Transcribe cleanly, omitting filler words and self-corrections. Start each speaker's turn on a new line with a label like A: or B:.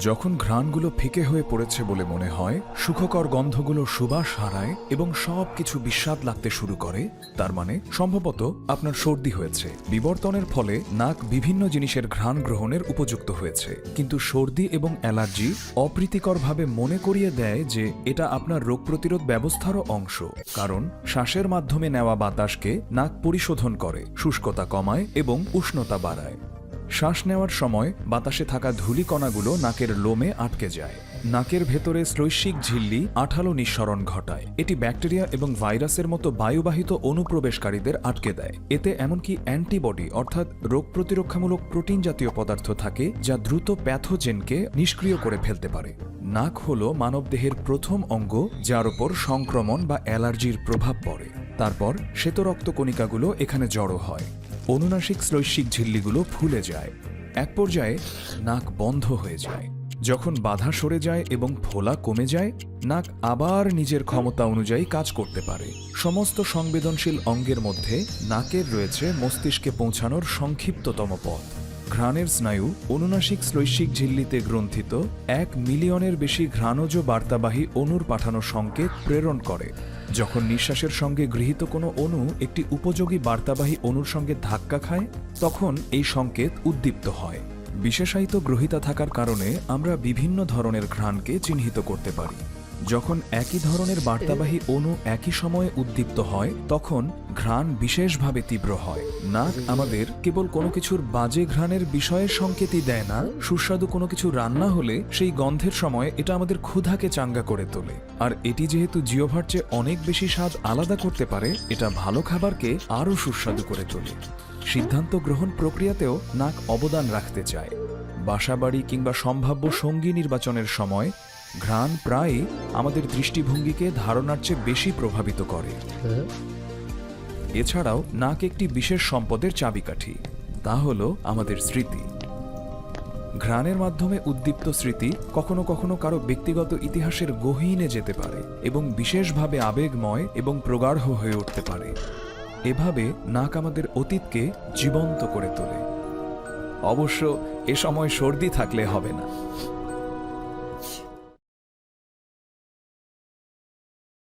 A: যখন ঘ্রাণগুলো ফিকে হয়ে পড়েছে বলে মনে হয়, সুখকর গন্ধগুলো সুবাস হারায় এবং সবকিছু বিস্বাদ লাগতে শুরু করে, তার মানে সম্ভবত আপনার সর্দি হয়েছে। বিবর্তনের ফলে নাক বিভিন্ন জিনিসের ঘ্রাণ গ্রহণের উপযুক্ত হয়েছে, কিন্তু সর্দি এবং অ্যালার্জি অপ্রীতিকরভাবে মনে করিয়ে দেয় যে এটা আপনার রোগ প্রতিরোধ ব্যবস্থারও অংশ, কারণ শ্বাসের মাধ্যমে নেওয়া বাতাসকে নাক পরিশোধন করে, শুষ্কতা কমায় এবং উষ্ণতা বাড়ায়। শ্বাস নেওয়ার সময় বাতাসে থাকা ধূলিকণাগুলো নাকের লোমে আটকে যায়। নাকের ভেতরে শ্লৈষ্মিক ঝিল্লি আঠালো নিঃসরণ ঘটায়। এটি ব্যাকটেরিয়া এবং ভাইরাসের মতো বায়ুবাহিত অনুপ্রবেশকারীদের আটকে দেয়। এতে এমনকি অ্যান্টিবডি অর্থাৎ রোগ প্রতিরক্ষামূলক প্রোটিন জাতীয় পদার্থ থাকে, যা দ্রুত প্যাথোজেনকে নিষ্ক্রিয় করে ফেলতে পারে। নাক হল মানবদেহের প্রথম অঙ্গ যার উপর সংক্রমণ বা অ্যালার্জির প্রভাব পড়ে। তারপর শ্বেতরক্তকণিকাগুলো এখানে জড়ো হয়। অনুনাসিক শ্লৈষ্মিক ঝিল্লিগুলো ফুলে যায়। এক পর্যায়ে নাক বন্ধ হয়ে যায়। যখন বাধা সরে যায় এবং ফোলা কমে যায়, নাক আবার নিজের ক্ষমতা অনুযায়ী কাজ করতে পারে। সমস্ত সংবেদনশীল অঙ্গের মধ্যে নাকের রয়েছে মস্তিষ্কে পৌঁছানোর সংক্ষিপ্ততম পথ। ঘ্রাণের স্নায়ু অনুনাসিক শ্লৈষ্মিক ঝিল্লিতে গ্রন্থিত 1 মিলিয়নের বেশি ঘ্রাণজ বার্তাবাহী অণুর পাঠানো সংকেত প্রেরণ করে। যখন নিঃশ্বাসের সঙ্গে গৃহীত কোনো অণু একটি উপযোগী বার্তাবাহী অণুর সঙ্গে ধাক্কা খায়, তখন এই সংকেত উদ্দীপ্ত হয়। বিশেষায়িত গ্রহিতা থাকার কারণে আমরা বিভিন্ন ধরনের ঘ্রাণকে চিহ্নিত করতে পারি। যখন একই ধরনের বার্তাবাহী অণু একই সময়ে উদ্দীপ্ত হয়, তখন ঘ্রাণ বিশেষভাবে তীব্র হয়। নাক আমাদের কেবল কোনো কিছুর বাজে ঘ্রাণের বিষয়ের সংকেতই দেয় না, সুস্বাদু কোনো কিছু রান্না হলে সেই গন্ধের সময় এটা আমাদের ক্ষুধাকে চাঙ্গা করে তোলে। আর এটি যেহেতু জিহ্বার চেয়ে অনেক বেশি স্বাদ আলাদা করতে পারে, এটা ভালো খাবারকে আরও সুস্বাদু করে তোলে। সিদ্ধান্ত গ্রহণ প্রক্রিয়াতেও নাক অবদান রাখতে চায়। বাসাবাড়ি কিংবা সম্ভাব্য সঙ্গী নির্বাচনের সময় ঘ্রাণ প্রায়ই আমাদের দৃষ্টিভঙ্গিকে ধারণার চেয়ে বেশি প্রভাবিত করে। এছাড়াও নাক একটি বিশেষ সম্পদের চাবিকাঠি, তা হল আমাদের স্মৃতি। ঘ্রাণের মাধ্যমে উদ্দীপ্ত স্মৃতি কখনো কখনো কারো ব্যক্তিগত ইতিহাসের গহীনে যেতে পারে এবং বিশেষভাবে আবেগময় এবং প্রগাঢ় হয়ে উঠতে পারে। এভাবে নাক আমাদের অতীতকে জীবন্ত করে তোলে। অবশ্য এ সময় সর্দি থাকলে হবে না।